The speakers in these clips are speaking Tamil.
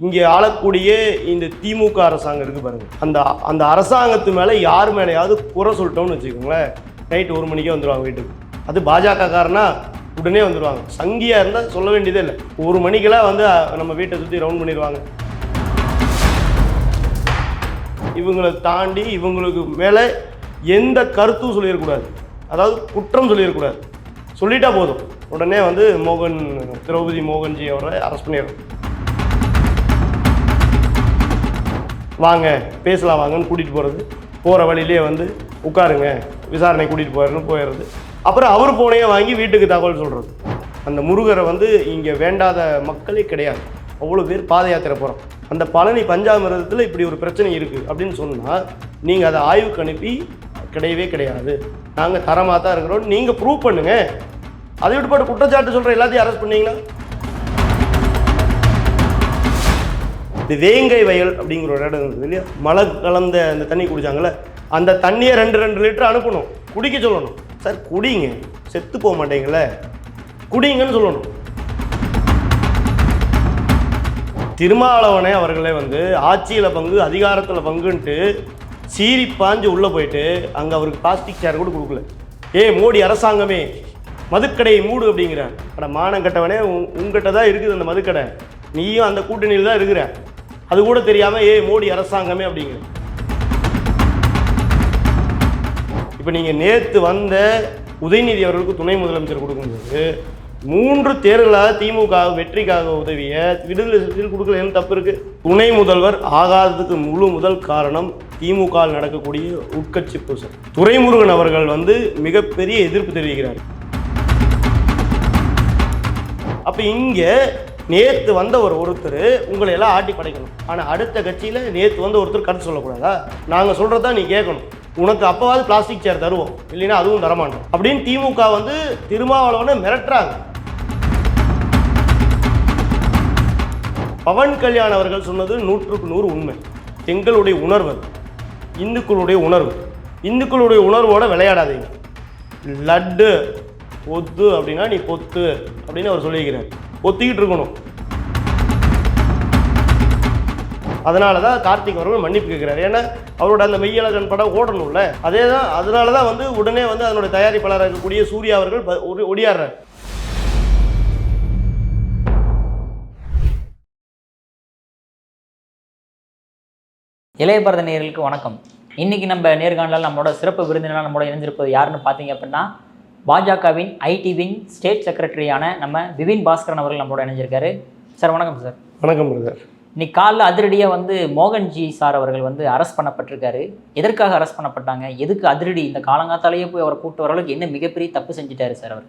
இங்கே ஆளக்கூடிய இந்த திமுக அரசாங்கம் இருக்குது பாருங்க, அந்த அரசாங்கத்து மேலே யார் மேலேயாவது குறை சொல்லிட்டோம்னு வச்சுக்கோங்களேன், நைட்டு 1 மணிக்கே வந்துடுவாங்க வீட்டுக்கு. அது பாஜக காரனா உடனே வந்துடுவாங்க. சங்கியாக இருந்தால் சொல்ல வேண்டியதே இல்லை, 1 மணிக்கெல்லாம் வந்து நம்ம வீட்டை சுற்றி ரவுண்ட் பண்ணிடுவாங்க. இவங்களை தாண்டி இவங்களுக்கு மேலே எந்த கருத்தும் சொல்லிடக்கூடாது, அதாவது குற்றம் சொல்லிடக்கூடாது. சொல்லிட்டா போதும், உடனே வந்து திரௌபதி மோகன்ஜி அவரை அரெஸ்ட் பண்ணிடுறோம். வாங்க பேசலாம் வாங்கன்னு கூட்டிகிட்டு போகிறது, போகிற வழியிலே வந்து உட்காருங்க விசாரணை கூட்டிகிட்டு போயிடுறது. அப்புறம் அவர் போனையே வாங்கி வீட்டுக்கு தகவல் சொல்கிறது. அந்த முருகரை வந்து இங்கே வேண்டாத மக்களே கிடையாது, அவ்வளோ பேர் பாத யாத்திரை போகிறோம். அந்த பழனி பஞ்சாமிரதத்தில் இப்படி ஒரு பிரச்சனை இருக்குது அப்படின்னு சொன்னால் நீங்கள் அதை ஆய்வுக்கு அனுப்பி கிடையவே கிடையாது, நாங்கள் தரமாக தான் இருக்கிறோம் நீங்கள் ப்ரூவ் பண்ணுங்கள். அதை விட்டு போட்டு குற்றச்சாட்டு சொல்கிற எல்லாத்தையும் அரெஸ்ட் பண்ணிங்கன்னா, இந்த வேங்கை வயல் அப்படிங்கிற ஒரு இடம் இருந்தது இல்லையா, மழை கலந்த அந்த தண்ணி குடித்தாங்களே, அந்த தண்ணியை 2 லிட்டர் அனுப்பணும், குடிக்க சொல்லணும். சார் குடிங்க, செத்து போக மாட்டேங்களே, குடிங்கன்னு சொல்லணும். திருமாவளவனே அவர்களே வந்து ஆட்சியில் பங்கு அதிகாரத்தில் பங்குன்ட்டு சீறி பாஞ்சு உள்ளே போயிட்டு அங்கே அவருக்கு பிளாஸ்டிக் சேர் கூட கொடுக்கல. மோடி அரசாங்கமே மதுக்கடையை மூடு அப்படிங்கிறார். அட மானம் கட்டவனே, உங்ககிட்ட தான் இருக்குது அந்த மதுக்கடை, நீயும் அந்த கூட்டணியில் தான் இருக்கிற, அது கூட தெரியாமல் மோடி அரசாங்கமே அப்படிங்கிற. இப்போ நீங்கள் நேற்று வந்த உதயநிதி அவர்களுக்கு துணை முதலமைச்சர் கொடுக்கும்போது 3 தேர்தலாக திமுக வெற்றிக்காக உதவிய விடுதலை சிறுத்தைகள் கொடுக்கல, என்ன தப்பு இருக்குது? துணை முதல்வர் ஆகாததுக்கு முழு முதல் காரணம் திமுக நடக்கக்கூடிய உட்கட்சி பூசல். துரைமுருகன் அவர்கள் வந்து மிகப்பெரிய எதிர்ப்பு தெரிவிக்கிறார். அப்போ இங்கே நேற்று வந்த ஒருத்தர் உங்களை எல்லாம் ஆட்டி படைக்கணும், ஆனால் அடுத்த கட்சியில் நேற்று வந்த ஒருத்தர் கருத்து சொல்லக்கூடாதா? நாங்கள் சொல்கிறதா நீ கேட்கணும், உனக்கு அப்போவாது பிளாஸ்டிக் சேர் தருவோம், இல்லைன்னா அதுவும் தரமாட்டோம் அப்படின்னு திமுக வந்து திருமாவளவனை மிரட்டுறாங்க. பவன் கல்யாண் அவர்கள் சொன்னது 100க்கு 100 உண்மை. எங்களுடைய உணர்வு, இந்துக்களுடைய உணர்வு, இந்துக்களுடைய உணர்வோட விளையாடாதீங்க. லட்டு பொத்து அப்படின்னா நீ பொத்து அப்படின்னு அவர் சொல்லியிருக்கிறார், ஒத்திக்கிட்டு இருக்கணும். அதனால தான் கார்த்திக் அவர்கள் மன்னிப்பு கேட்குறாரு. ஏன்னா அவரோட அந்த மெய்யழகன் படம் ஓடணும்ல, அதே தான். அதனால தான் வந்து உடனே வந்து அதனுடைய தயாரிப்பாளராக இருக்கக்கூடிய சூர்யா அவர்கள் ஒடியாடுறார். இளைய பாரத நேயர்களுக்கு வணக்கம். இன்னைக்கு நம்ம நேர்காணலில் நம்மளோட சிறப்பு விருந்தினர் நம்மளோட இணைஞ்சிருப்பது யாருன்னு பார்த்தீங்க அப்படின்னா, பாஜகவின் ஐடி விங் ஸ்டேட் செக்ரட்டரியான நம்ம விபின் பாஸ்கரன் அவர்கள் நம்மளோட இணைஞ்சிருக்காரு. சார் வணக்கம். சார் வணக்கம் சார். இன்னைக்கு காலைல அதிரடியாக வந்து மோகன்ஜி சார் அவர்கள் வந்து அரெஸ்ட் பண்ணப்பட்டிருக்காரு. எதற்காக அரெஸ்ட் பண்ணப்பட்டாங்க, எதுக்கு அதிரடி இந்த காலங்காத்தாலேயே போய் அவரை கூப்பிட்டு வரளவுக்கு என்ன மிகப்பெரிய தப்பு செஞ்சுட்டாரு சார் அவர்?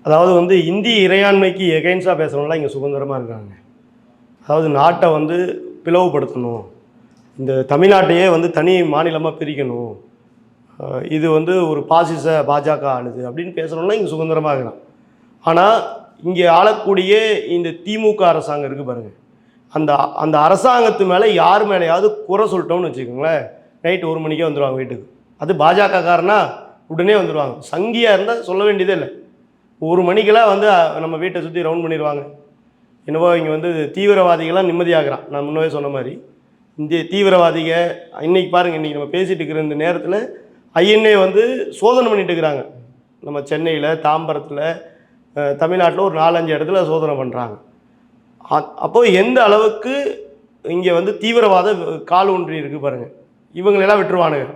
அதாவது வந்து இந்திய இறையாண்மைக்கு எகைன்ஸ்டாக பேசுகிறவங்களாம் இங்கே சுதந்திரமாக இருக்காங்க. அதாவது நாட்டை வந்து பிளவுபடுத்தணும், இந்த தமிழ்நாட்டையே வந்து தனி மாநிலமாக பிரிக்கணும், இது வந்து ஒரு பாசிச பாஜக ஆளுது அப்படின்னு பேசுகிறோம்னா இங்கே சுதந்திரமாக இருக்கலாம். ஆனால் இங்கே ஆளக்கூடிய இந்த திமுக அரசாங்கம் இருக்குது பாருங்கள், அந்த அரசாங்கத்து மேலே யார் மேலேயாவது குறை சொல்லிட்டோம்னு வச்சுக்கோங்களேன், நைட்டு 1 மணிக்கே வந்துடுவாங்க வீட்டுக்கு. அது பாஜக காரனா உடனே வந்துடுவாங்க. சங்கியாக இருந்தால் சொல்ல வேண்டியதே இல்லை, 1 மணிக்கெல்லாம் வந்து நம்ம வீட்டை சுற்றி ரவுண்ட் பண்ணிடுவாங்க. என்னவோ இங்கே வந்து தீவிரவாதிகள்லாம் நிம்மதியாகிறான். நான் முன்னவே சொன்ன மாதிரி இந்த தீவிரவாதிக இன்றைக்கி பாருங்கள், இன்றைக்கி நம்ம பேசிகிட்டு இருக்கிற இந்த நேரத்தில் ஐஎன்ஏ வந்து சோதனை பண்ணிட்டு இருக்கிறாங்க. நம்ம சென்னையில், தாம்பரத்தில், தமிழ்நாட்டில் ஒரு 4-5 இடத்துல சோதனை பண்ணுறாங்க. அப்போது எந்த அளவுக்கு இங்கே வந்து தீவிரவாத கால் ஒன்றி இருக்குது பாருங்கள். இவங்களெல்லாம் விட்டுருவானுங்க.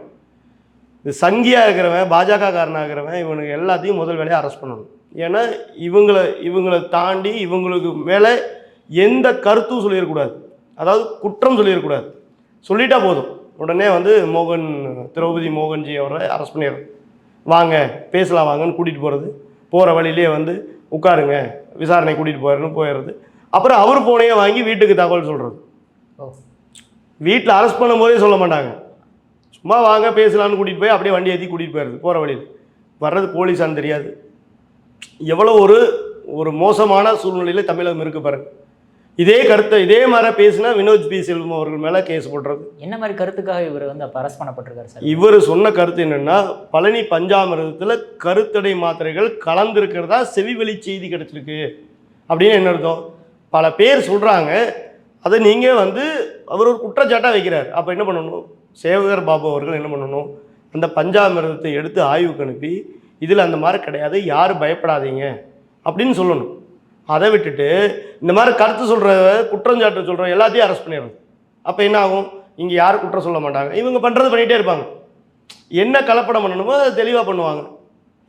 இது சங்கியாக இருக்கிறவன், பாஜக காரனாக இருக்கிறவன், இவனுக்கு எல்லாத்தையும் முதல் வேலையை அரெஸ்ட் பண்ணணும். ஏன்னா இவங்களை தாண்டி இவங்களுக்கு மேலே எந்த கருத்தும் சொல்லிடக்கூடாது, அதாவது குற்றம் சொல்லிடக்கூடாது. சொல்லிட்டா போதும், உடனே வந்து திரௌபதி மோகன்ஜி அவரை அரெஸ்ட் பண்ணிடுறோம். வாங்க பேசலாம் வாங்கன்னு கூட்டிகிட்டு போகிறது, போகிற வழியிலே வந்து உட்காருங்க விசாரணை கூட்டிகிட்டு போயிடுறது. அப்புறம் அவர் போனையே வாங்கி வீட்டுக்கு தகவல் சொல்கிறது. வீட்டில் அரெஸ்ட் பண்ணும்போதே சொல்ல மாட்டாங்க, சும்மா வாங்க பேசலான்னு கூட்டிகிட்டு போய் அப்படியே வண்டி ஏற்றி கூட்டிகிட்டு போயிடுறது. போகிற வழியில் வர்றது போலீஸான்னு தெரியாது. எவ்வளோ ஒரு மோசமான சூழ்நிலையில் தமிழகம் இருக்குது பாருங்கள். இதே கருத்தை இதே மாதிரி பேசினா வினோத் பி செல்வம் அவர்கள் மேலே கேஸ் போடுறது. என்ன மாதிரி கருத்துக்காக இவர் வந்து அப்போ அரெஸ்ட் பண்ணப்பட்டிருக்காரு சார்? இவர் சொன்ன கருத்து என்னென்னா, பழனி பஞ்சாமிரதத்தில் கருத்தடை மாத்திரைகள் கலந்துருக்கிறதா செவிவெளி செய்தி கிடச்சிருக்கு அப்படின்னு என்ன அர்த்தம்? பல பேர் சொல்கிறாங்க, அதை நீங்கள் வந்து அவர் ஒரு குற்றச்சாட்டாக வைக்கிறார். அப்போ என்ன பண்ணணும், சேவகர் பாபு அவர்கள் என்ன பண்ணணும், அந்த பஞ்சாமிர்தத்தை எடுத்து ஆய்வுக்கு அனுப்பி இதில் அந்த மாதிரி கிடையாது, யாரும் பயப்படாதீங்க அப்படின்னு சொல்லணும். அதை விட்டுட்டு இந்த மாதிரி கருத்து சொல்கிற குற்றஞ்சாட்டு சொல்கிற எல்லாத்தையும் அரெஸ்ட் பண்ணிடுறது. அப்போ என்ன ஆகும், இங்கே யாரும் குற்றம் சொல்ல மாட்டாங்க, இவங்க பண்ணுறது பண்ணிகிட்டே இருப்பாங்க. என்ன கலப்படம் பண்ணணுமோ அதை தெளிவாக பண்ணுவாங்க.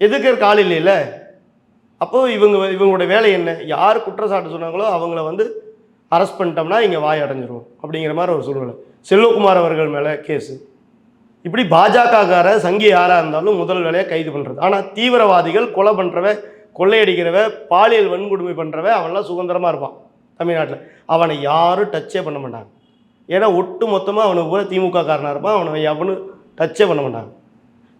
எதுக்கு ஆள் இல்லைல்ல. அப்போது இவங்களுடைய வேலை என்ன, யார் குற்றச்சாட்டு சொன்னாங்களோ அவங்கள வந்து அரெஸ்ட் பண்ணிட்டோம்னா இங்கே வாய் அடைஞ்சிரும் அப்படிங்கிற மாதிரி ஒரு சூழ்நிலை. செல்வகுமார் அவர்கள் மேலே கேஸு. இப்படி பாஜகக்கார சங்கி யாராக இருந்தாலும் முதல் வேலையாக கைது பண்ணுறது. ஆனால் தீவிரவாதிகள், கொலை பண்ணுறவ, கொள்ளையடிக்கிறவ, பாலியல் வன்கொடுமை பண்ணுறவ அவன்லாம் சுதந்திரமாக இருப்பான் தமிழ்நாட்டில். அவனை யாரும் டச்சே பண்ண மாட்டாங்க. ஏன்னா ஒட்டு மொத்தமாக அவனுக்கு கூட திமுக காரனாக இருப்பான். அவனை எவனும் டச்சே பண்ண மாட்டாங்க.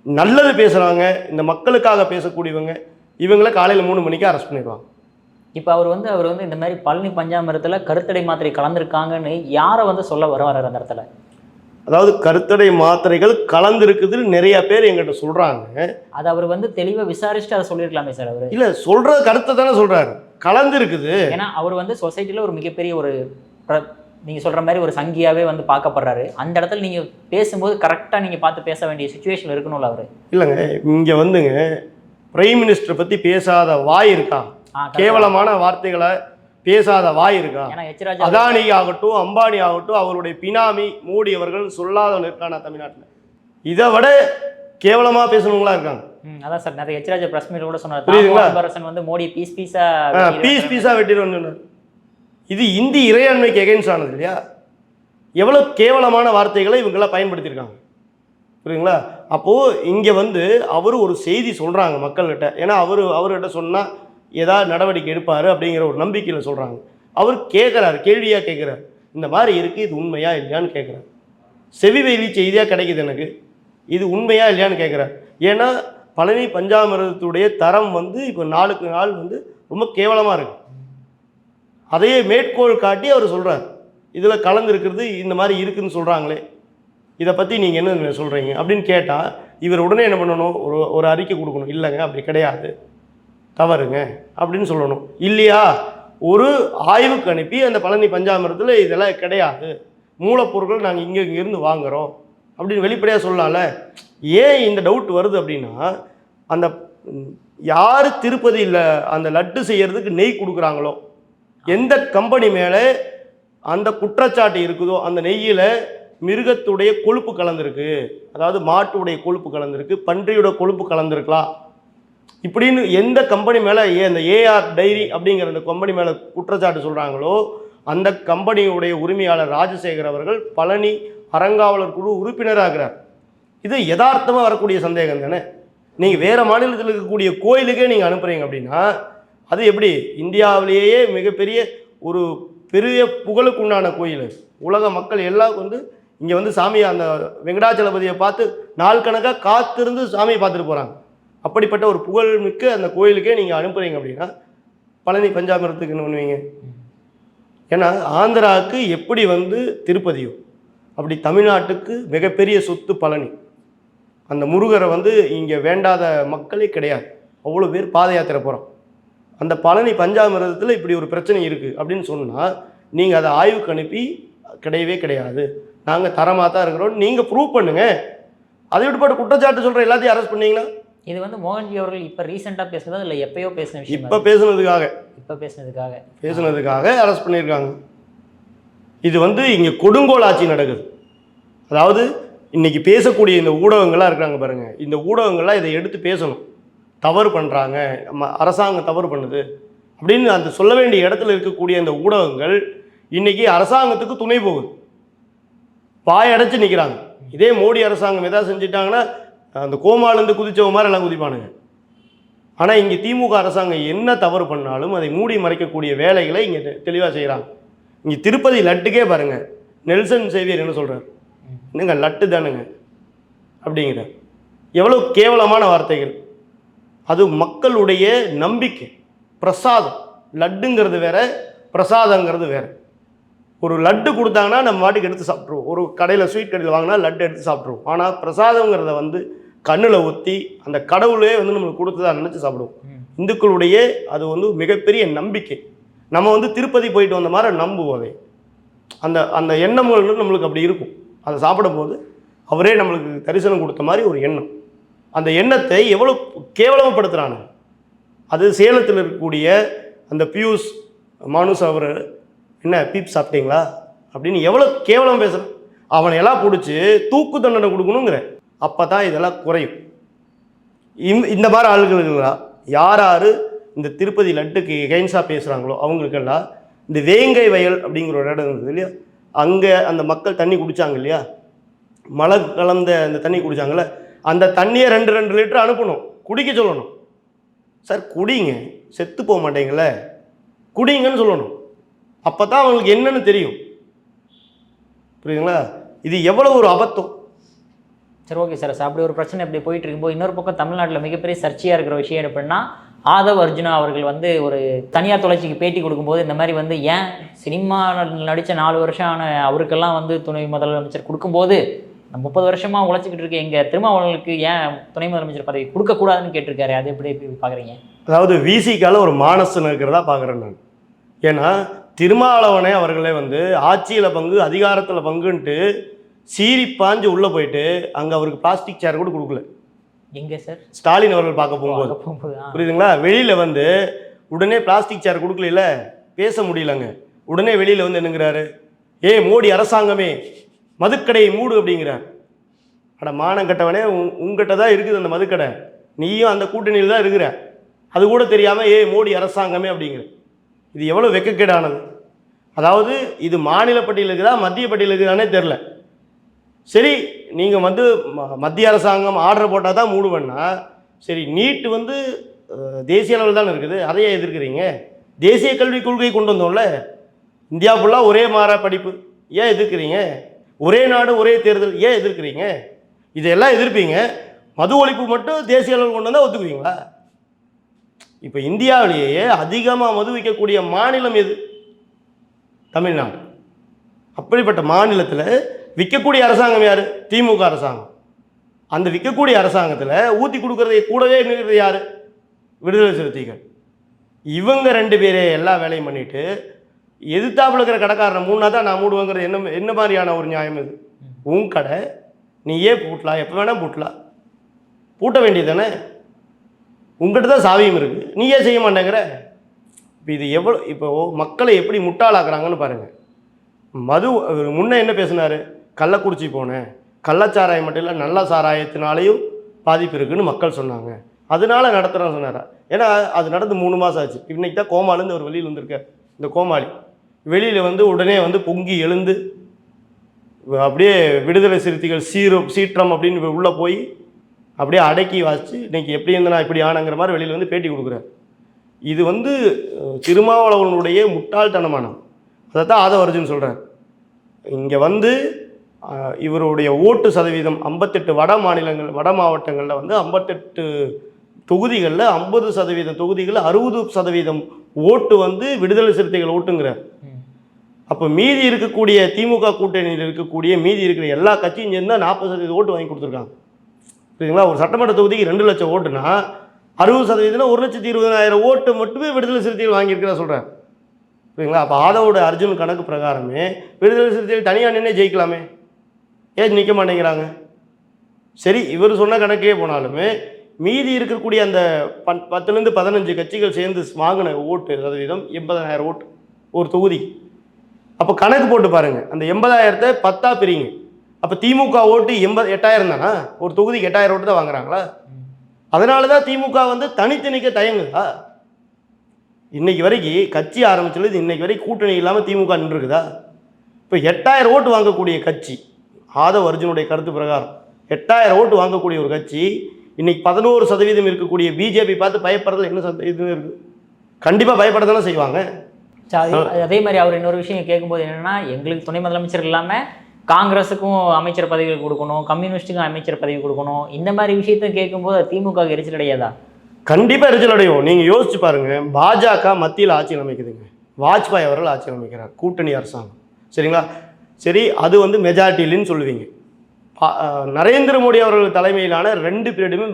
நல்லது பேசுகிறவங்க, இந்த மக்களுக்காக பேசக்கூடியவங்க, இவங்கள காலையில் 3 மணிக்கு அரெஸ்ட் பண்ணிடுவாங்க. இப்போ அவர் வந்து இந்த மாதிரி பழனி பஞ்சாமிரத்தில் கருத்தடை மாத்திரை கலந்துருக்காங்கன்னு யாரை வந்து சொல்ல வர்றாரு அந்த இடத்துல? அதாவது கருத்தடை மாத்திரைகள் கலந்துருக்குதுன்னு நிறைய பேர் எங்கிட்ட சொல்கிறாங்க. அது அவர் வந்து தெளிவாக விசாரிச்சுட்டு அதை சொல்லியிருக்கலாமே சார். அவர் இல்லை, சொல்கிற கருத்தை தானே சொல்கிறாரு, கலந்துருக்குது. ஏன்னா அவர் வந்து சொசைட்டியில் ஒரு மிகப்பெரிய ஒரு நீங்கள் சொல்கிற மாதிரி ஒரு சங்கியாகவே வந்து பார்க்கப்படுறாரு. அந்த இடத்துல நீங்கள் பேசும்போது கரெக்டாக நீங்கள் பார்த்து பேச வேண்டிய சுச்சுவேஷன் இருக்கணும்ல அவர். இல்லைங்க, இங்கே வந்துங்க பிரைம் மினிஸ்டரை பற்றி பேசாத வாய் இருக்கா? கேவலமான வார்த்தைகளை பேசாத வாய் இருக்கா? அதானி ஆகட்டும், அம்பானி ஆகட்டும், அவருடைய பினாமி மோடி அவர்கள் சொல்லாதவன் இருக்கானா தமிழ்நாட்டில்? இதை விட கேவலமாக பேசணுங்களா இருக்காங்க. அதான் சார், நிறைய எச்ராஜா பிரஸ் மீட் கூட சொன்னார். புரியுதுங்களா? வந்து மோடி பீஸா வெட்டிடுவோம்னு சொன்னார். இது இந்தி இறையாண்மைக்கு எகென்ஸ்ட் ஆனது இல்லையா? எவ்வளோ கேவலமான வார்த்தைகளை இவங்கெல்லாம் பயன்படுத்தியிருக்காங்க. புரியுதுங்களா? அப்போது இங்கே வந்து அவர் ஒரு செய்தி சொல்கிறாங்க மக்கள்கிட்ட. ஏன்னா அவர்கிட்ட சொன்னால் ஏதாவது நடவடிக்கை எடுப்பார் அப்படிங்கிற ஒரு நம்பிக்கையில் சொல்கிறாங்க. அவர் கேட்குறாரு, கேள்வியாக கேட்குறாரு, இந்த மாதிரி இருக்குது, இது உண்மையா இல்லையான்னு கேட்குறாரு. செவிவெளி செய்தியாக கிடைக்குது எனக்கு, இது உண்மையா இல்லையான்னு கேட்குறாரு. ஏன்னா பழனி பஞ்சாமிர்தத்துடைய தரம் வந்து இப்போ நாளுக்கு நாள் வந்து ரொம்ப கேவலமாக இருக்குது. அதையே மேற்கோள் காட்டி அவர் சொல்கிறார், இதில் கலந்துருக்கிறது இந்த மாதிரி இருக்குதுன்னு சொல்கிறாங்களே, இதை பற்றி நீங்கள் என்ன சொல்கிறீங்க அப்படின்னு கேட்டால் இவர் உடனே என்ன பண்ணணும், ஒரு அறிக்கை கொடுக்கணும். இல்லைங்க அப்படி கிடையாது, தவறுங்க அப்படின்னு சொல்லணும். இல்லையா, ஒரு ஆய்வுக்கு அனுப்பி அந்த பழனி பஞ்சாமிரத்தில் இதெல்லாம் கிடையாது, மூலப்பொருட்கள் நாங்கள் இங்கேருந்து வாங்குகிறோம் அப்படின்னு வெளிப்படையாக சொல்லலாம்ல. ஏன் இந்த டவுட் வருது அப்படின்னா, அந்த யார் திருப்பதியில் அந்த லட்டு செய்கிறதுக்கு நெய் கொடுக்குறாங்களோ, எந்த கம்பெனி மேலே அந்த குற்றச்சாட்டு இருக்குதோ அந்த நெய்யில் மிருகத்துடைய கொழுப்பு கலந்துருக்கு, அதாவது மாட்டுடைய கொழுப்பு கலந்துருக்கு, பன்றியோட கொழுப்பு கலந்துருக்கலாம் இப்படின்னு எந்த கம்பெனி மேலே அந்த ஏஆர் டைரி அப்படிங்கிற அந்த கம்பெனி மேலே குற்றச்சாட்டு சொல்கிறாங்களோ அந்த கம்பெனியுடைய உரிமையாளர் ராஜசேகர் அவர்கள் பழனி அறங்காவலர் குழு உறுப்பினராகிறார். இது யதார்த்தமாக வரக்கூடிய சந்தேகம் தானே. நீங்கள் வேறு மாநிலத்தில் இருக்கக்கூடிய கோயிலுக்கே நீங்கள் அனுப்புகிறீங்க அப்படின்னா அது எப்படி? இந்தியாவிலேயே மிகப்பெரிய ஒரு பெரிய புகழுக்குண்டான கோயில், உலக மக்கள் எல்லாம் வந்து இங்கே வந்து சாமியை அந்த வெங்கடாச்சலபதியை பார்த்து நாள் கணக்காக காத்திருந்து சாமியை பார்த்துட்டு போகிறாங்க. அப்படிப்பட்ட ஒரு புகழ்மிக்க அந்த கோயிலுக்கே நீங்கள் அனுப்புகிறீங்க அப்படின்னா பழனி பஞ்சாமிரத்துக்கு என்ன பண்ணுவீங்க? ஏன்னா ஆந்திராவுக்கு எப்படி வந்து திருப்பதியோ அப்படி தமிழ்நாட்டுக்கு மிகப்பெரிய சொத்து பழனி. அந்த முருகரை வந்து இங்கே வேண்டாத மக்களே கிடையாது, அவ்வளோ பேர் பாத யாத்திரை போகிறோம். அந்த பழனி பஞ்சாமிரதத்தில் இப்படி ஒரு பிரச்சனை இருக்குது அப்படின்னு சொன்னால் நீங்கள் அதை ஆய்வுக்கு அனுப்பி கிடையவே கிடையாது, நாங்கள் தரமாக தான் இருக்கிறோம் நீங்கள் ப்ரூவ் பண்ணுங்கள். அதை விட்டுப்பாட்டு குற்றச்சாட்டு சொல்கிற எல்லாத்தையும் அரெஸ்ட் பண்ணீங்கன்னா இது வந்து மோகன்ஜி அவர்கள் இப்போ ரீசெண்டாக பேசுனது இல்லை, எப்பயோ பேசின விஷயம். இப்போ பேசுனதுக்காக அரெஸ்ட் பண்ணியிருக்காங்க. இது வந்து இங்கே கொடுங்கோல் ஆட்சி நடக்குது. அதாவது இன்றைக்கி பேசக்கூடிய இந்த ஊடகங்கள்லாம் இருக்கிறாங்க பாருங்கள், இந்த ஊடகங்கள்லாம் இதை எடுத்து பேசணும். தவறு பண்ணுறாங்க, அரசாங்கம் தவறு பண்ணுது அப்படின்னு அந்த சொல்ல வேண்டிய இடத்துல இருக்கக்கூடிய அந்த ஊடகங்கள் இன்றைக்கி அரசாங்கத்துக்கு துணை போகுது, வாயடைச்சு நிற்கிறாங்க. இதே மோடி அரசாங்கம் எதாவது செஞ்சிட்டாங்கன்னா அந்த கோமாலேருந்து குதிச்சவ மாதிரி எல்லாம் குதிப்பானுங்க. ஆனால் இங்கே திமுக அரசாங்கம் என்ன தவறு பண்ணாலும் அதை மூடி மறைக்கக்கூடிய வேலைகளை இங்கே தெளிவாக செய்கிறாங்க. இங்கே திருப்பதி லட்டுக்கே பாருங்கள், நெல்சன் சேவியர் என்ன சொல்கிறார், என்னங்க லட்டு தானுங்க அப்படிங்கிற எவ்வளோ கேவலமான வார்த்தைகள். அது மக்களுடைய நம்பிக்கை. பிரசாதம், லட்டுங்கிறது வேற, பிரசாதங்கிறது வேற. ஒரு லட்டு கொடுத்தாங்கன்னா நம்ம வாட்டுக்கு எடுத்து சாப்பிட்ருவோம், ஒரு கடையில் ஸ்வீட் கடையில் வாங்கினா லட்டு எடுத்து சாப்பிட்ருவோம். ஆனால் பிரசாதங்கிறத வந்து கண்ணில் ஊற்றி அந்த கடவுளே வந்து நம்மளுக்கு கொடுத்ததா நினச்சி சாப்பிடுவோம். இந்துக்களுடைய அது வந்து மிகப்பெரிய நம்பிக்கை. நம்ம வந்து திருப்பதி போயிட்டு வந்த மாதிரி நம்புவோம் அதை. அந்த அந்த எண்ணங்கள் நம்மளுக்கு அப்படி இருக்கும். அதை சாப்பிடும்போது அவரே நம்மளுக்கு தரிசனம் கொடுத்த மாதிரி ஒரு எண்ணம். அந்த எண்ணத்தை எவ்வளோ கேவலப்படுத்துகிறாங்க. அது சேலத்தில் இருக்கக்கூடிய அந்த பியூஷ் மானுஸ் அவர் என்ன பீப் சாப்பிட்டீங்களா அப்படின்னு எவ்வளோ கேவலம் பேசுகிறான். அவனை எல்லாம் பிடிச்சி தூக்கு தண்டனை கொடுக்கணுங்கிற. அப்போ தான் இதெல்லாம் குறையும். இந்த மாதிரி ஆளுகளுக்கெல்லாம் யார் யார் இந்த திருப்பதி லட்டுக்கு எகைன்ஸாக பேசுகிறாங்களோ அவங்களுக்கெல்லாம் இந்த வேங்கை வயல் அப்படிங்கிற ஒரு இடம் இருந்தது இல்லையா, அங்கே அந்த மக்கள் தண்ணி குடித்தாங்க இல்லையா, மழை கலந்த அந்த தண்ணி குடித்தாங்கள்ல, அந்த தண்ணியை 2 லிட்டர் அனுப்பணும், குடிக்க சொல்லணும். சார் குடிங்க, செத்து போக மாட்டேங்கள, குடிங்கன்னு சொல்லணும். அப்போ தான் அவங்களுக்கு என்னன்னு தெரியும். புரியுதுங்களா? இது எவ்வளோ ஒரு அபத்தம். சரி, ஓகே சார். அப்படி ஒரு பிரச்சனை இப்படி போயிட்டு இருக்கும்போது இன்னொரு பக்கம் தமிழ்நாட்டில் மிகப்பெரிய சர்ச்சையாக இருக்கிற விஷயம் என்ன அப்படின்னா, ஆதவ் அர்ஜுனா அவர்கள் வந்து ஒரு தனியார் தொலைச்சிக்கு பேட்டி கொடுக்கும்போது இந்த மாதிரி வந்து ஏன் சினிமா நடித்த 4 வருஷம் ஆன அவருக்கெல்லாம் வந்து துணை முதலமைச்சர் கொடுக்கும்போது 30 வருஷமாக உழைச்சிக்கிட்டு இருக்க எங்கள் திருமாவளவனுக்கு ஏன் துணை முதலமைச்சர் பதவி கொடுக்கக்கூடாதுன்னு கேட்டிருக்காரு. அது எப்படி பார்க்குறீங்க? அதாவது விசிக்கால ஒரு மானசன் இருக்கிறதா பார்க்குறேன் நான். ஏன்னா திருமாவளவனே அவர்களே வந்து ஆட்சியில் பங்கு அதிகாரத்தில் பங்குன்ட்டு சீறி பாஞ்சு உள்ளே போயிட்டு அங்கே அவருக்கு பிளாஸ்டிக் சேர் கூட கொடுக்கல. எங்கே சார்? ஸ்டாலின் அவர்கள் பார்க்க போகும்போது. புரியுதுங்களா? வெளியில் வந்து உடனே பிளாஸ்டிக் சேர் கொடுக்கல, பேச முடியலங்க. உடனே வெளியில் வந்து என்னங்கிறாரு, மோடி அரசாங்கமே மதுக்கடையை மூடு அப்படிங்கிறார். அட மானம் கட்டவனே, உங்ககிட்ட தான் இருக்குது அந்த மதுக்கடை, நீயும் அந்த கூட்டணியில் தான் இருக்கிற, அது கூட தெரியாமல் மோடி அரசாங்கமே அப்படிங்கிற. இது எவ்வளோ வெக்கக்கேடானது. அதாவது இது மாநில பட்டியல் இருக்குதா மத்திய பட்டியல் இருக்குதானே தெரில. சரி, நீங்கள் வந்து மத்திய அரசாங்கம் ஆர்டர் போட்டால் தான் மூடுவேன்னா சரி, நீட்டு வந்து தேசிய அளவில் தானே இருக்குது, அதையே எதிர்க்கிறீங்க. தேசிய கல்விக் கொள்கை கொண்டு வந்தோம்ல, இந்தியா ஃபுல்லாக ஒரே மாற படிப்பு, ஏன் எதிர்க்கிறீங்க? ஒரே நாடு ஒரே தேர்தல், ஏன் எதிர்க்கிறீங்க? இதெல்லாம் எதிர்ப்பீங்க. மது ஒழிப்பு மட்டும் தேசிய அளவில் கொண்டு வந்தால் ஒத்துக்குவீங்களா? இப்போ இந்தியாவிலேயே அதிகமாக மது விற்கக்கூடிய மாநிலம் எது? தமிழ்நாடு. அப்படிப்பட்ட மாநிலத்தில் விற்கக்கூடிய அரசாங்கம் யார்? திமுக அரசாங்கம். அந்த விற்கக்கூடிய அரசாங்கத்தில் ஊற்றி கொடுக்கறதை கூடவே நிற்கிறது யார்? விடுதலை சிறுத்தைகள். இவங்க 2 பேரே எல்லா வேலையும் பண்ணிட்டு எதிர்த்தாப்புல இருக்கிற கடைக்காரனை மூணா தான் நான் மூடுவேங்கிறது என்ன மாதிரியான ஒரு நியாயம் இது? உன் கடை, நீ ஏன் பூட்டலாம், எப்போ வேணால் பூட்டலாம், பூட்ட வேண்டியது தானே? உங்கள்கிட்ட தான் சாவியும் இருக்குது, நீ ஏன் செய்ய மாட்டேங்கிற? இப்போ இது எவ்வளோ, இப்போ மக்களை எப்படி முட்டாளாக்குறாங்கன்னு பாருங்கள். மது முன்னே என்ன பேசினார்? கள்ளக்குறிச்சி போனேன், கள்ளச்சாராயம் மட்டும் இல்லை நல்ல சாராயத்தினாலேயும் பாதிப்பு இருக்குதுன்னு மக்கள் சொன்னாங்க, அதனால நடத்துகிறோன்னு சொன்னார். ஏன்னா அது நடந்து 3 மாதம் ஆச்சு. இன்றைக்கி தான் கோமாலேருந்து ஒரு வெளியில் வந்திருக்க. இந்த கோமாளி வெளியில் வந்து உடனே வந்து பொங்கி எழுந்து அப்படியே விடுதலை சிறுத்தைகள் சீற்றம் அப்படின்னு உள்ளே போய் அப்படியே அடக்கி வாசித்து இன்றைக்கி எப்படி இருந்தா இப்படி ஆனங்கிற மாதிரி வெளியில் வந்து பேட்டி கொடுக்குறாரு. இது வந்து திருமாவளவனுடைய முட்டாள்தனமானம். அதை தான் ஆதவ அர்ஜுன் சொல்கிறார். இங்கே வந்து இவருடைய ஓட்டு சதவீதம் 58 வட மாவட்டங்களில் வந்து 58 தொகுதிகளில் 50% தொகுதிகளில் 60% ஓட்டு வந்து விடுதலை சிறுத்தைகள் ஓட்டுங்கிறார். அப்போ மீதி இருக்கக்கூடிய திமுக கூட்டணியில் இருக்கக்கூடிய மீதி இருக்கிற எல்லா கட்சியும் சேர்ந்தால் 40% ஓட்டு வாங்கி கொடுத்துருக்காங்க. சரிங்களா? ஒரு சட்டமன்ற தொகுதிக்கு 2 லட்சம் ஓட்டுனா 60% 1,20,000 ஓட்டு மட்டுமே விடுதலை சிறுத்தைகள் வாங்கியிருக்கிறதா சொல்கிறார். சரிங்களா? அப்போ ஆதவோட அர்ஜுன் கணக்கு பிரகாரமே விடுதலை சிறுத்தைகள் தனியாக நின்று ஜெயிக்கலாமே, ஏன் நிற்க மாட்டேங்கிறாங்க? சரி, இவர் சொன்ன கணக்கே போனாலுமே மீதி இருக்கக்கூடிய அந்த 10லேருந்து 15 கட்சிகள் சேர்ந்து வாங்கின ஓட்டு சதவீதம் 80,000 ஓட்டு ஒரு தொகுதி. அப்போ கணக்கு போட்டு பாருங்கள், அந்த 80,000 10ஆ பிரிங்க. அப்போ திமுக ஓட்டு 8,000 தானா? ஒரு தொகுதிக்கு 8,000 ஓட்டு தான் வாங்குறாங்களா? அதனால தான் திமுக வந்து தனித்து நிற்க தயங்குதா? இன்னைக்கு வரைக்கும் கட்சி ஆரம்பிச்சது இன்னைக்கு வரைக்கும் கூட்டணி இல்லாமல் திமுக நின்றுருக்குதா? இப்போ 8,000 ஓட்டு வாங்கக்கூடிய கட்சி, ஆதவ் அர்ஜுனுடைய கருத்து பிரகாரம் 8,000 ஓட்டு வாங்கக்கூடிய ஒரு கட்சி இன்னைக்கு 11% இருக்கக்கூடிய பிஜேபி பார்த்து பயப்படுறதுல என்ன இது இருக்குது? கண்டிப்பாக பயப்பட தானே செய்வாங்க. அதே மாதிரி அவர் இன்னொரு விஷயம் கேட்கும்போது என்னென்னா, எங்களுக்கு துணை முதலமைச்சர் இல்லாமல் காங்கிரஸுக்கும் அமைச்சர் பதவிகள் கொடுக்கணும், கம்யூனிஸ்ட்டுக்கும் அமைச்சர் பதவி கொடுக்கணும், இந்த மாதிரி விஷயத்த கேட்கும்போது திமுக எரிச்சல் அடையாதா? கண்டிப்பாக எரிச்சல் அடையும். நீங்கள் யோசிச்சு பாருங்கள், பாஜக மத்தியில் ஆட்சி அமைக்குதுங்க, வாஜ்பாய் அவர்கள் ஆட்சி அமைக்கிறார், கூட்டணி அரசாங்கம். சரிங்களா? சரி, அது வந்து மெஜாரிட்டின்னு சொல்லுவீங்க. நரேந்திர மோடி அவர்கள் தலைமையிலான 2 பீரியடுமே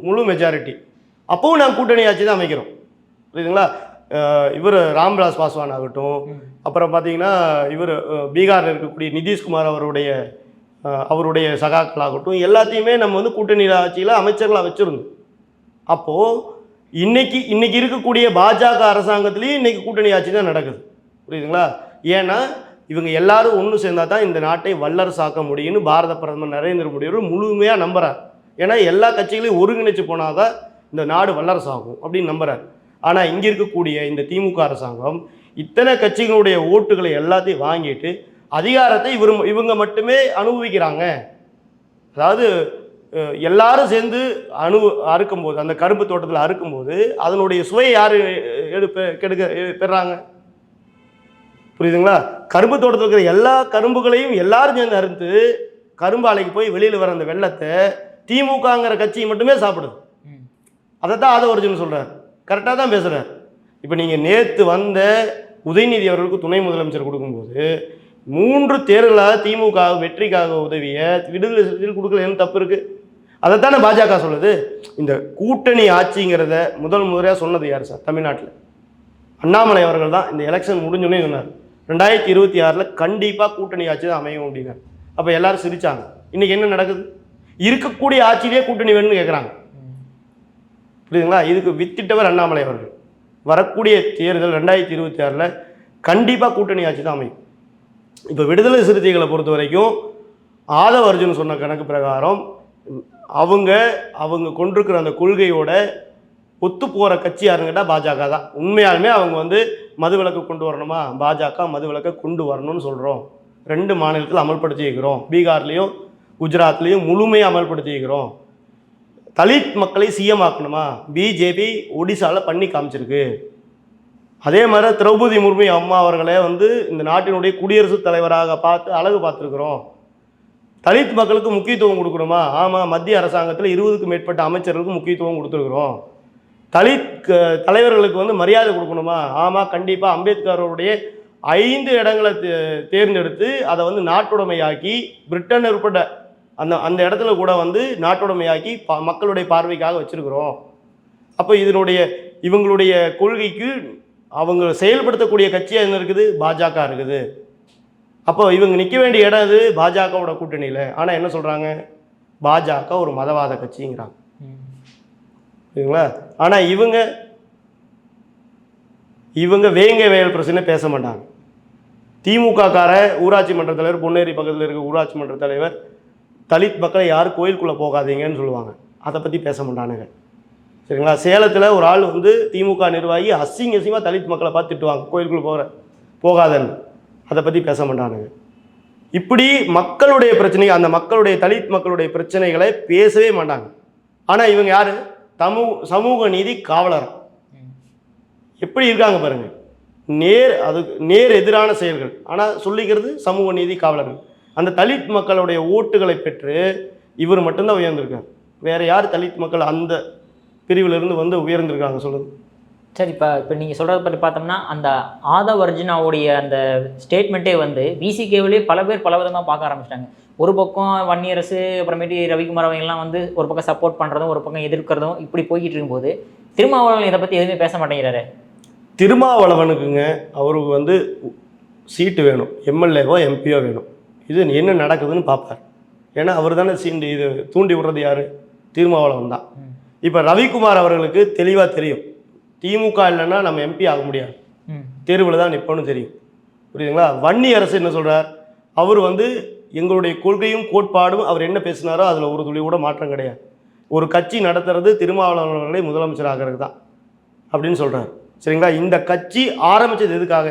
முழு மெஜாரிட்டி. அப்போவும் நாங்கள் கூட்டணி ஆட்சி தான் அமைக்கிறோம். புரியுதுங்களா? இவர் ராம்விலாஸ் பாஸ்வான் ஆகட்டும், அப்புறம் பார்த்தீங்கன்னா இவர் பீகாரில் இருக்கக்கூடிய நிதிஷ்குமார் அவருடைய சகாக்களாகட்டும், எல்லாத்தையுமே நம்ம வந்து கூட்டணி ஆட்சியில் அமைச்சர்களாக வச்சுருந்தோம். அப்போது இன்னைக்கு இருக்கக்கூடிய பாஜக அரசாங்கத்துலேயும் இன்னைக்கு கூட்டணி ஆட்சி தான் நடக்குது. புரியுதுங்களா? ஏன்னா இவங்க எல்லாரும் ஒன்று சேர்ந்தா தான் இந்த நாட்டை வல்லரசாக்க முடியும்னு பாரத பிரதமர் நரேந்திர மோடி அவர்கள் முழுமையாக நம்புகிறார். ஏன்னா எல்லா கட்சிகளையும் ஒருங்கிணைச்சு போனால் தான் இந்த நாடு வல்லரசாகும் அப்படின்னு நம்புகிறார். ஆனால் இங்கே இருக்கக்கூடிய இந்த திமுக அரசாங்கம் இத்தனை கட்சிகளுடைய ஓட்டுகளை எல்லாத்தையும் வாங்கிட்டு அதிகாரத்தை இவங்க மட்டுமே அனுபவிக்கிறாங்க. அதாவது எல்லாரும் சேர்ந்து அறுக்கும்போது, அந்த கரும்பு தோட்டத்தில் அறுக்கும்போது அதனுடைய சுவையை யார் பெறாங்க? புரியுதுங்களா? கரும்பு தோட்டத்தில் இருக்கிற எல்லா கரும்புகளையும் எல்லாரும் சேர்ந்து அறுத்து கரும்பு ஆலைக்கு போய் வெளியில் வர அந்த வெள்ளத்தை திமுகங்கிற கட்சி மட்டுமே சாப்பிடுது. அதை தான் ஆதவர்ஜுன் சொல்கிறார். கரெக்டாக தான் பேசுகிறார். இப்போ நீங்கள் நேற்று வந்த உதயநிதி அவர்களுக்கு துணை முதலமைச்சர் கொடுக்கும்போது 3 தேர்தலாக திமுக வெற்றிக்காக உதவிய விடுதலை சிறுத்தைகள் கொடுக்கலன்னு தப்பு இருக்குது. அதைத்தானே பாஜக சொல்லுது. இந்த கூட்டணி ஆட்சிங்கிறத முறையாக சொன்னது யார் சார்? தமிழ்நாட்டில் அண்ணாமலை அவர்கள் தான். இந்த எலெக்ஷன் முடிஞ்சோன்னே சொன்னார் 2026 கண்டிப்பாக கூட்டணி ஆட்சி தான் அமையும் அப்படின்னார். அப்போ எல்லாரும் சிரித்தாங்க. இன்றைக்கி என்ன நடக்குது? இருக்கக்கூடிய ஆட்சியிலே கூட்டணி வேணும்னு கேட்குறாங்க. புரியுதுங்களா? இதுக்கு வித்திட்டவர் அண்ணாமலை அவர்கள். வரக்கூடிய தேர்தல் 2026 கண்டிப்பாக கூட்டணி ஆட்சி தான் அமையும். இப்போ விடுதலை சிறுத்தைகளை பொறுத்த வரைக்கும் ஆதவ அர்ஜுன் சொன்ன கணக்கு பிரகாரம் அவங்க கொண்டிருக்கிற அந்த கொள்கையோட ஒத்து போகிற கட்சி யாருங்கிட்ட பாஜக தான். உண்மையாலுமே அவங்க வந்து மதுவிலக்கு கொண்டு வரணுமா? பாஜக மதுவிலக்கை கொண்டு வரணும்னு சொல்கிறோம். 2 மாநிலத்தில் அமல்படுத்தி வைக்கிறோம். பீகார்லேயும் குஜராத்லேயும் முழுமையாக அமல்படுத்தி வைக்கிறோம். தலித் மக்களை சிஎம் ஆக்கணுமா? பிஜேபி ஒடிசாவில் பண்ணி காமிச்சிருக்கு. அதே மாதிரி திரௌபதி முர்மு அம்மா அவர்களே வந்து இந்த நாட்டினுடைய குடியரசுத் தலைவராக பார்த்து அழகு பார்த்துருக்குறோம். தலித் மக்களுக்கு முக்கியத்துவம் கொடுக்கணுமா? ஆமாம், மத்திய அரசாங்கத்தில் 20க்கும் மேற்பட்ட அமைச்சர்களுக்கு முக்கியத்துவம் கொடுத்துருக்குறோம். தலித் தலைவர்களுக்கு வந்து மரியாதை கொடுக்கணுமா? ஆமாம், கண்டிப்பாக அம்பேத்கருடைய 5 இடங்களை தேர்ந்தெடுத்து அதை வந்து நாட்டுடைமையாக்கி பிரிட்டன் உட்பட்ட அந்த இடத்துல கூட வந்து நாட்டுடைமையாக்கி மக்களுடைய பார்வைக்காக வச்சுருக்குறோம். அப்போ இவங்களுடைய கொள்கைக்கு அவங்க செயல்படுத்தக்கூடிய கட்சியாக என்ன இருக்குது? பாஜக இருக்குது. அப்போ இவங்க நிற்க வேண்டிய இடம் இது பாஜகவோட கூட்டணியில். ஆனால் என்ன சொல்கிறாங்க? பாஜக ஒரு மதவாத கட்சிங்கிறாங்க. சரிங்களா? ஆனால் இவங்க வேங்க வயல் பிரச்சனை பேச மாட்டாங்க. திமுககார ஊராட்சி மன்ற தலைவர், பொன்னேரி பக்கத்தில் இருக்க ஊராட்சி மன்ற தலைவர் தலித் மக்களை யாரும் கோயிலுக்குள்ளே போகாதீங்கன்னு சொல்லுவாங்க. அதை பற்றி பேச மாட்டானுங்க. சரிங்களா? சேலத்தில் ஒரு ஆள் வந்து திமுக நிர்வாகி அசிங்கமாக தலித் மக்களை பார்த்து திட்டுவாங்க, கோயிலுக்குள்ளே போகாதன்னு. அதை பற்றி பேச மாட்டானுங்க. இப்படி மக்களுடைய பிரச்சனை, அந்த தலித் மக்களுடைய பிரச்சனைகளை பேசவே மாட்டாங்க. ஆனால் இவங்க யார்? சமூக நீதி காவலர். எப்படி இருக்காங்க பாருங்க. நேர் எதிரான செயல்கள், ஆனால் சொல்லிக்கிறது சமூக நீதி காவலர்கள். அந்த தலித் மக்களுடைய ஓட்டுகளை பெற்று இவர் மட்டும்தான் உயர்ந்திருக்கார். வேறு யார் தலித் மக்கள் அந்த பிரிவிலிருந்து வந்து உயர்ந்திருக்காங்க சொல்லுங்க. சரி, இப்போ நீங்கள் சொல்கிறத பற்றி பார்த்தோம்னா அந்த ஆதவ் அர்ஜுனாவுடைய அந்த ஸ்டேட்மெண்ட்டே வந்து விசிகேவிலே பல பேர் பல விதமாக பார்க்க ஆரம்பிச்சிட்டாங்க. ஒரு பக்கம் வன்னியரசு, அப்புறமேட்டு ரவிக்குமார் அவங்கெல்லாம் வந்து ஒரு பக்கம் சப்போர்ட் பண்ணுறதும் ஒரு பக்கம் எதிர்க்கிறதும் இப்படி போய்கிட்டு இருக்கும்போது திருமாவளவன் இதை பற்றி எதுவுமே பேச மாட்டேங்கிறாரு. திருமாவளவனுக்குங்க அவருக்கு வந்து சீட்டு வேணும், எம்எல்ஏவோ எம்பியோ வேணும். இது என்ன நடக்குதுன்னு பார்ப்பார். ஏன்னா அவர் தானே இது தூண்டி விடுறது யார்? திருமாவளவன் தான். இப்போ ரவிக்குமார் அவர்களுக்கு தெளிவாக தெரியும், திமுக இல்லைன்னா நம்ம எம்பி ஆக முடியாது, தேர்வில் தான் நிற்போன்னு தெரியும். புரியுதுங்களா? வன்னியரசு என்ன சொல்கிறார்? அவர் வந்து எங்களுடைய கொள்கையும் கோட்பாடும் அவர் என்ன பேசினாரோ அதில் ஒரு துளி கூட மாற்றம் கிடையாது. ஒரு கட்சி நடத்துறது திருமாவளவன் அவர்களை முதலமைச்சர் ஆகிறது தான் அப்படின்னு சொல்கிறார். சரிங்களா? இந்த கட்சி ஆரம்பித்தது எதுக்காக?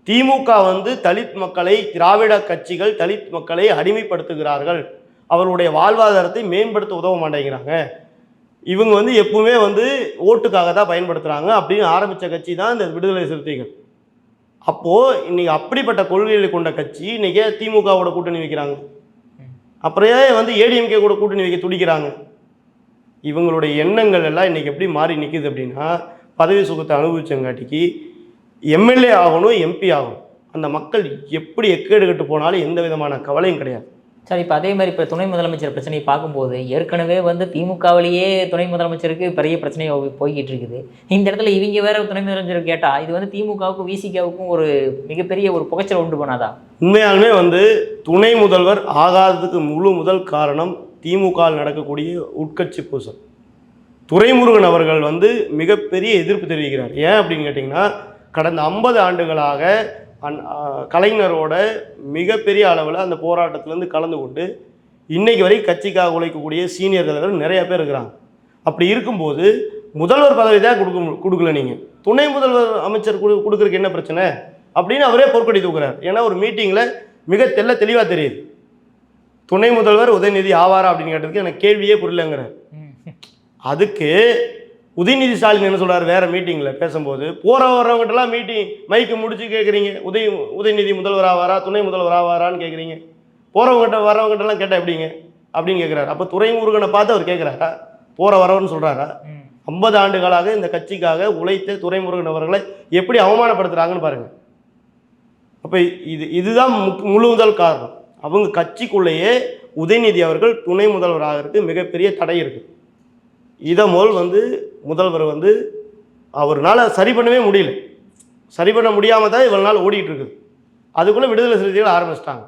திமுக வந்து தலித் மக்களை, திராவிட கட்சிகள் தலித் மக்களை அடிமைப்படுத்துகிறார்கள், அவருடைய வாழ்வாதாரத்தை மேம்படுத்த உதவ மாட்டேங்கிறாங்க, இவங்க வந்து எப்பவுமே வந்து ஓட்டுக்காக தான் பயன்படுத்துகிறாங்க அப்படின்னு ஆரம்பித்த கட்சி தான் இந்த விடுதலை சிறுத்தைகள். அப்போது இன்றைக்கி அப்படிப்பட்ட கொள்கைகளை கொண்ட கட்சி இன்றைக்கே திமுகவோட கூட்டணி வைக்கிறாங்க. அப்புறம் வந்து ஏடிஎம்கே கூட கூட்டணி வைக்க துடிக்கிறாங்க. இவங்களுடைய எண்ணங்கள் எல்லாம் இன்றைக்கி எப்படி மாறி நிற்குது அப்படின்னா, பதவி சுகத்தை அனுபவிச்சங்காட்டிக்கு எம்எல்ஏ ஆகணும், எம்பி ஆகணும், அந்த மக்கள் எப்படி எக்கேடு கட்டு போனாலும் எந்த விதமான கவலையும் கிடையாது. சார் இப்போ அதே மாதிரி இப்போ துணை முதலமைச்சர் பிரச்சனையை பார்க்கும்போது ஏற்கனவே வந்து திமுகவிலேயே துணை முதலமைச்சருக்கு பெரிய பிரச்சனையை போய்கிட்டு இருக்குது. இந்த இடத்துல இவங்க வேற துணை முதலமைச்சர் கேட்டால் இது வந்து திமுகவுக்கும் விசிகாவுக்கும் ஒரு மிகப்பெரிய ஒரு புகைச்சல் உண்டு பண்ணாதா? உண்மையாலுமே வந்து துணை முதல்வர் ஆகாததுக்கு முதல் காரணம் திமுக நடக்கக்கூடிய உட்கட்சி பூசல். துரைமுருகன் அவர்கள் வந்து மிகப்பெரிய எதிர்ப்பு தெரிவிக்கிறார். ஏன் அப்படின்னு கேட்டிங்கன்னா, கடந்த 50 ஆண்டுகளாக கலைஞரோட மிகப்பெரிய அளவில் அந்த போராட்டத்திலேருந்து கலந்து கொண்டு இன்றைக்கு வரை கட்சிக்காக உழைக்கக்கூடிய சீனியர் தலைவர்கள் நிறைய பேர் இருக்கிறாங்க. அப்படி இருக்கும்போது முதல்வர் பதவி தான் கொடுக்கல, நீங்கள் துணை முதல்வர் அமைச்சர் கொடுக்குறதுக்கு என்ன பிரச்சனை அப்படின்னு அவரே பொற்கொடி தூக்குறார். ஏன்னா ஒரு மீட்டிங்கில் மிக தெளிவாக தெரியுது, துணை முதல்வர் உதயநிதி ஆவாரா அப்படின்னு கேட்டதுக்கு எனக்கு கேள்வியே புரியலங்கிறார். அதுக்கு உதயநிதி ஸ்டாலின் என்ன சொல்கிறார், வேறு மீட்டிங்கில் பேசும்போது வரவங்ககிட்டலாம் மைக்கு முடிச்சு கேட்குறீங்க, உதயநிதி முதல்வர் ஆவாரா துணை முதல்வர் ஆவாரான்னு கேட்குறீங்க, வரவங்ககிட்டலாம் கேட்டால் எப்படிங்க அப்படின்னு கேட்குறாரு. அப்போ துரைமுருகனை பார்த்து அவர் கேட்குறாரா, வரவர்னு சொல்கிறாரா? 50 ஆண்டுகளாக இந்த கட்சிக்காக உழைத்த துரைமுருகன் அவர்களை எப்படி அவமானப்படுத்துகிறாங்கன்னு பாருங்கள். அப்போ இதுதான் முதல் காரணம். அவங்க கட்சிக்குள்ளேயே உதயநிதி அவர்கள் துணை முதல்வர் ஆகிறதுக்கு மிகப்பெரிய தடை இருக்குது. இதை முதல்வர் அவர்னால் சரி பண்ணவே முடியல. சரி பண்ண முடியாமல் தான் இவ்வளோ நாள் ஓடிட்டு இருக்குது. அதுக்குள்ளே விடுதலை சிறுத்தைகள் ஆரம்பிச்சிட்டாங்க.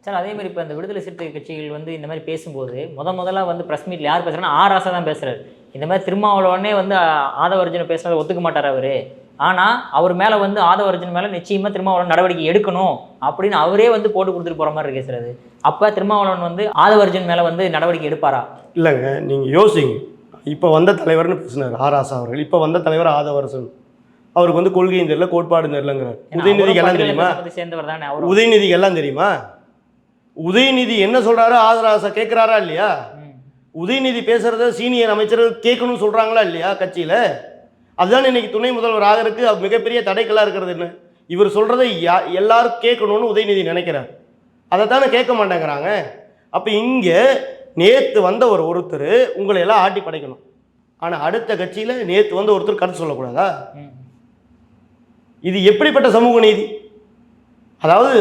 சார் அதே மாதிரி இப்போ இந்த விடுதலை சிறுத்தை கட்சிகள் இந்த மாதிரி பேசும்போது முதல்ல ப்ரெஸ் மீட்டில் யார் பேசுகிறேன்னா ஆராசா தான் பேசுகிறார். இந்த மாதிரி திருமாவளவனே ஆதவர்ஜுனை பேசுகிறத ஒத்துக்க மாட்டார் அவர். ஆனால் அவர் மேலே ஆதவர்ஜுன் மேலே நிச்சயமாக திருமாவளவன் நடவடிக்கை எடுக்கணும் அப்படின்னு அவரே போட்டு கொடுத்துட்டு போகிற மாதிரி இருக்கு சார். அது அப்போ திருமாவளவன் ஆதவர்ஜுன் மேலே நடவடிக்கை எடுப்பாரா? இல்லைங்க, நீங்கள் யோசிங்க. இப்போ வந்த தலைவர்னு பேசினார் ஆராசா அவர்கள். இப்போ வந்த தலைவர் ஆதவர்ஜுன். அவருக்கு கொள்கையும் தெரியல, கோட்பாடு தெரியலங்கிறார். உதயநிதிக்கு எல்லாம் தெரியுமா? சேர்ந்தவர் தானே அவர். உதயநிதிக்கு எல்லாம் தெரியுமா? உதயநிதி என்ன சொல்கிறாரோ ஆதராசா கேட்குறாரா இல்லையா? உதயநிதி பேசுகிறத சீனியர் அமைச்சர்கள் கேட்கணும்னு சொல்கிறாங்களா இல்லையா கட்சியில்? அதுதான் இன்னைக்கு துணை முதல்வர் ஆகிறதுக்கு மிகப்பெரிய தடைக்கலாக இருக்கிறது. என்ன இவர் சொல்கிறத எல்லாரும் கேட்கணும்னு உதயநிதி நினைக்கிறார். அதை தானே கேட்க மாட்டேங்கிறாங்க. அப்போ இங்கே நேற்று வந்த ஒருத்தர் உங்களை எல்லாம் ஆட்டி படைக்கணும், ஆனால் அடுத்த கட்சியில் நேற்று வந்த ஒருத்தர் கருத்து சொல்லக்கூடாதா? இது எப்படிப்பட்ட சமூக நீதி? அதாவது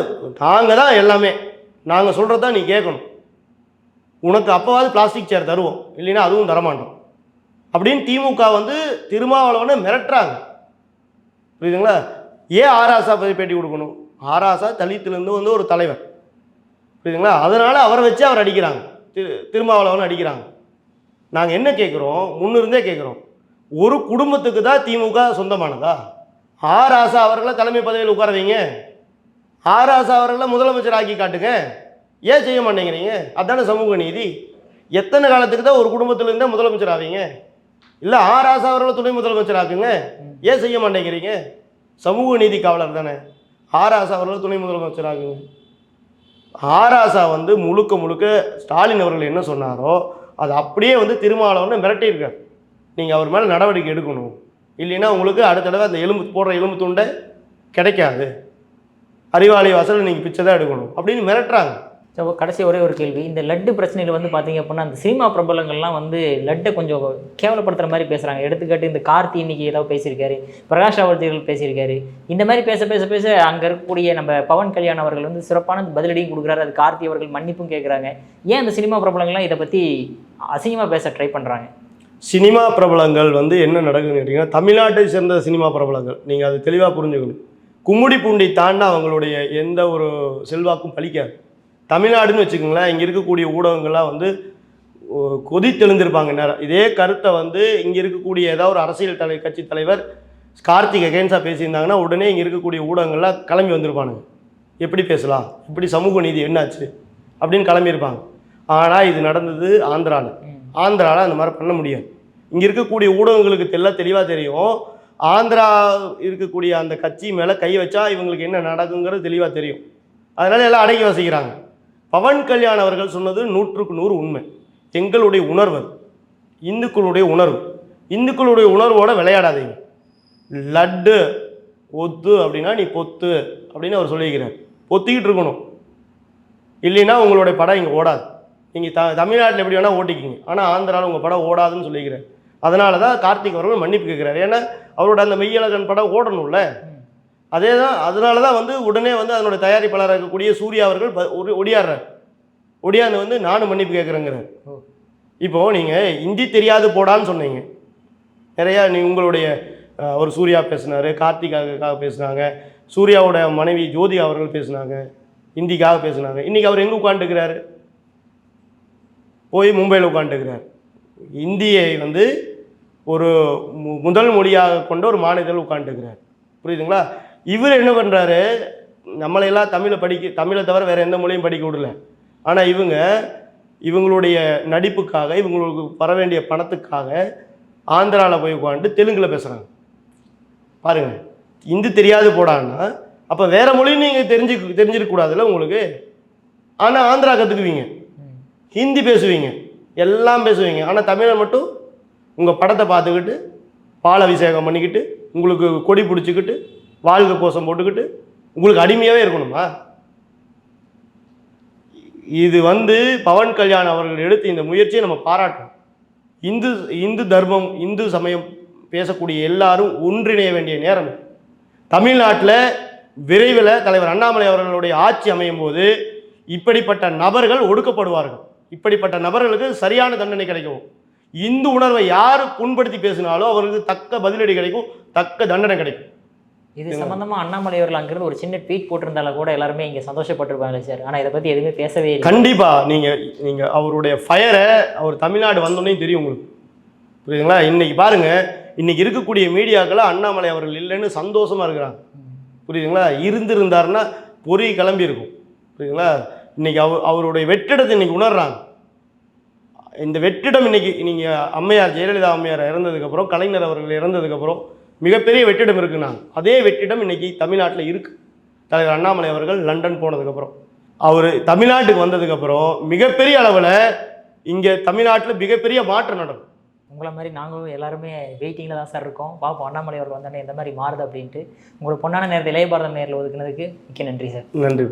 நாங்கள் தான் எல்லாமே, நாங்கள் சொல்கிறது தான் நீ கேட்கணும், உனக்கு அப்போவாது பிளாஸ்டிக் சேர் தருவோம், இல்லைன்னா அதுவும் தரமாட்டோம் அப்படின்னு திமுக திருமாவளவனை மிரட்டுறாங்க. புரியுதுங்களா? ஏன் ஆராசா பேட்டி கொடுக்கணும்? ஆராசா தலித்துலேருந்து ஒரு தலைவர், புரியுதுங்களா? அதனால் அவரை வச்சு அவர் அடிக்கிறாங்க, திருமாவளவன் அடிக்கிறாங்க. நாங்கள் என்ன கேட்குறோம், முன்னிருந்தே கேட்குறோம், ஒரு குடும்பத்துக்கு தான் திமுக சொந்தமானதா? ஆராசா அவர்களை தலைமை பதவியில் உட்கார வைங்க, ஆராசா அவர்களை முதலமைச்சர் ஆக்கி காட்டுங்க. ஏன் செய்ய மாட்டேங்கிறீங்க? அதான சமூக நீதி. எத்தனை காலத்துக்கு தான் ஒரு குடும்பத்திலிருந்தே முதலமைச்சர் ஆவீங்க? இல்லை ஆராசா அவர்களை துணை முதலமைச்சர் ஆக்குங்க. ஏன் செய்ய மாட்டேங்கிறீங்க? சமூக நீதி காவலர் தானே. ஆராசா அவர்களை துணை முதலமைச்சர் ஆகுங்க. ஆராசா முழுக்க ஸ்டாலின் அவர்கள் என்ன சொன்னாரோ அது அப்படியே திருமாவளவனை மிரட்டியிருக்கார். நீங்கள் அவர் மேலே நடவடிக்கை எடுக்கணும், இல்லைன்னா உங்களுக்கு அடுத்த தடவை அந்த எலும்பு துண்டை கிடைக்காது, அறிவாலி வாசல் நீங்கள் பிச்சை தான் எடுக்கணும் அப்படின்னு மிரட்டுறாங்க. ஸோ கடைசி ஒரே ஒரு கேள்வி, இந்த லட்டு பிரச்சனையில் பார்த்தீங்க அப்படின்னா அந்த சினிமா பிரபலங்கள்லாம் லட்டை கொஞ்சம் கேவலப்படுத்துகிற மாதிரி பேசுகிறாங்க. எடுத்துக்காட்டு இந்த கார்த்தி இன்னைக்கு ஏதோ பேசியிருக்காரு, பிரகாஷ் ராவர்ஜிகள் பேசியிருக்காரு. இந்த மாதிரி பேச அங்கே இருக்கக்கூடிய நம்ம பவன் கல்யாண் அவர்கள் சிறப்பான பதிலடியும் கொடுக்குறாரு. அது கார்த்தி அவர்கள் மன்னிப்பும் கேட்குறாங்க. ஏன் அந்த சினிமா பிரபலங்கள்லாம் இதை பற்றி அசிங்கமாக பேச ட்ரை பண்ணுறாங்க? சினிமா பிரபலங்கள் என்ன நடக்குதுன்னு கேட்டிங்கன்னா, தமிழ்நாட்டை சேர்ந்த சினிமா பிரபலங்கள், நீங்கள் அது தெளிவாக புரிஞ்சுக்கணும். கும்முடி பூண்டி தாண்டா அவங்களுடைய எந்த ஒரு செல்வாக்கும் பலிக்காது. தமிழ்நாடுன்னு வச்சுக்கோங்களேன், இங்கே இருக்கக்கூடிய ஊடகங்கள்லாம் கொதித்தெழுந்திருப்பாங்க நேரம். இதே கருத்தை இங்கே இருக்கக்கூடிய ஏதாவது ஒரு அரசியல் கட்சி தலைவர் கார்த்திக் அகேன்ஸாக பேசியிருந்தாங்கன்னா உடனே இங்கே இருக்கக்கூடிய ஊடகங்கள்லாம் கிளம்பி வந்திருப்பானுங்க. எப்படி பேசலாம், இப்படி சமூக நீதி என்னாச்சு அப்படின்னு கிளம்பியிருப்பாங்க. ஆனால் இது நடந்தது ஆந்திராவில் அந்த மாதிரி பண்ண முடியாது. இங்கே இருக்கக்கூடிய ஊடகங்களுக்கு தெளிவாக தெரியும், ஆந்திரா இருக்கக்கூடிய அந்த கட்சி மேலே கை வச்சா இவங்களுக்கு என்ன நடக்குங்கிறது தெளிவாக தெரியும். அதனால் எல்லாம் அடக்கி வசிக்கிறாங்க. பவன் கல்யாண் அவர்கள் சொன்னது 100க்கு 100 உண்மை. எங்களுடைய உணர்வு, இந்துக்களுடைய உணர்வோடு விளையாடாதீங்க. லட்டு ஒத்து அப்படின்னா நீ பொத்து அப்படின்னு அவர் சொல்லியிருக்கிறார். பொத்திக்கிட்டு இருக்கணும், இல்லைன்னா உங்களுடைய படம் இங்கே ஓடாது. நீங்கள் தமிழ்நாட்டில் எப்படி வேணால் ஓட்டிக்கிங்க, ஆனால் ஆந்திராவில் உங்கள் படம் ஓடாதுன்னு சொல்லியிருக்கிறார். அதனால தான் கார்த்திக் அவர்கள் மன்னிப்பு கேட்குறாரு. ஏன்னா அவரோட அந்த மெய்யழகன் படம் ஓடணும்ல. அதே தான், அதனால தான் உடனே அதனுடைய தயாரிப்பாளராக இருக்கக்கூடிய சூர்யா அவர்கள் ஒடியாடுறார். ஒடியாந்து வந்து நானும் மன்னிப்பு கேட்குறேங்கிறார். இப்போது நீங்கள் ஹிந்தி தெரியாது போடான்னு சொன்னீங்க. நிறையா உங்களுடைய ஒரு சூர்யா பேசினார், கார்த்திகாவுக்காக பேசுனாங்க, சூர்யாவோட மனைவி ஜோதி அவர்கள் பேசினாங்க, ஹிந்திக்காக பேசினாங்க. இன்றைக்கி அவர் எங்கே உட்காந்துக்கிறாரு? போய் மும்பையில் உட்காந்துக்கிறார். இந்தியை வந்து ஒரு முதல் மொழியாக கொண்ட ஒரு மாநிலத்தில் உட்காந்துக்கிறார். புரியுதுங்களா? இவர் என்ன பண்ணுறாரு, நம்மளையெல்லாம் தமிழை தவிர வேறு எந்த மொழியும் படிக்க விடல. ஆனால் இவங்களுடைய நடிப்புக்காக, இவங்களுக்கு வர வேண்டிய பணத்துக்காக ஆந்திராவில் போய் உட்காந்து தெலுங்கில் பேசுகிறாங்க. பாருங்கள், ஹிந்தி தெரியாது போடான்னா அப்போ வேறு மொழியும் நீங்கள் தெரிஞ்சிருக்கக்கூடாதுல்ல உங்களுக்கு. ஆனால் ஆந்திரா கற்றுக்குவீங்க, ஹிந்தி பேசுவீங்க, எல்லாம் பேசுவீங்க. ஆனால் தமிழை மட்டும் உங்கள் படத்தை பார்த்துக்கிட்டு பால் அபிஷேகம் பண்ணிக்கிட்டு உங்களுக்கு கொடி பிடிச்சிக்கிட்டு வாழ்க்கை கோஷம் போட்டுக்கிட்டு உங்களுக்கு அடிமையாகவே இருக்கணுமா? இது வந்து பவன் கல்யாண் அவர்கள் எடுத்து இந்த முயற்சியை நம்ம பாராட்டணும். இந்து தர்மம், இந்து சமயம் பேசக்கூடிய எல்லாரும் ஒன்றிணைய வேண்டிய நேரம். தமிழ்நாட்டில் விரைவில் தலைவர் அண்ணாமலை அவர்களுடைய ஆட்சி அமையும் போது இப்படிப்பட்ட நபர்கள் ஒடுக்கப்படுவார்கள். இப்படிப்பட்ட நபர்களுக்கு சரியான தண்டனை கிடைக்கும். இந்து உணர்வை யார் புண்படுத்தி பேசினாலும் அவர்களுக்கு தக்க பதிலடி கிடைக்கும், தக்க தண்டனை கிடைக்கும். இது சம்பந்தமாக அண்ணாமலை அவர்கள் அங்கிருந்து ஒரு சின்ன ட்வீட் போட்டிருந்தாலும் கூட எல்லாருமே இங்கே சந்தோஷப்பட்டிருப்பாங்க சார். ஆனால் இதை பற்றி எதுவுமே பேசவே இல்லை. கண்டிப்பாக நீங்கள் அவருடைய ஃபயரை அவர் தமிழ்நாடு வந்தோன்னே தெரியும் உங்களுக்கு. புரியுதுங்களா? இன்றைக்கி பாருங்கள், இன்றைக்கி இருக்கக்கூடிய மீடியாக்களை அண்ணாமலை அவர்கள் இல்லைன்னு சந்தோஷமாக இருக்கிறாங்க. புரியுதுங்களா? இருந்திருந்தாருன்னா பொறி கிளம்பி இருக்கும். புரியுதுங்களா? இன்றைக்கி அவருடைய வெற்றிடத்தை இன்றைக்கி உணர்றாங்க. இந்த வெற்றிடம் இன்றைக்கி நீங்கள் அம்மையார் ஜெயலலிதா அம்மையார் இறந்ததுக்கப்புறம், கலைஞர் அவர்கள் இறந்ததுக்கப்புறம் மிகப்பெரிய வெற்றிடம் இருக்குன்னாங்க. அதே வெற்றிடம் இன்றைக்கி தமிழ்நாட்டில் இருக்குது. தலைவர் அண்ணாமலை அவர்கள் லண்டன் போனதுக்கப்புறம், அவர் தமிழ்நாட்டுக்கு வந்ததுக்கப்புறம் மிகப்பெரிய அளவில் இங்கே தமிழ்நாட்டில் மிகப்பெரிய மாற்றம் நடக்கும். உங்களை மாதிரி நாங்களும் எல்லாருமே வெயிட்டிங்கில் தான் சார் இருக்கோம். பாப்போம் அண்ணாமலை அவர்கள் வந்தோடனே இந்த மாதிரி மாறுது அப்படின்ட்டு. உங்களுக்கு பொன்னான நேரத்தை இளைய பாரதம் நேரில் ஒதுக்குனதுக்கு மிக்க நன்றி சார். நன்றி.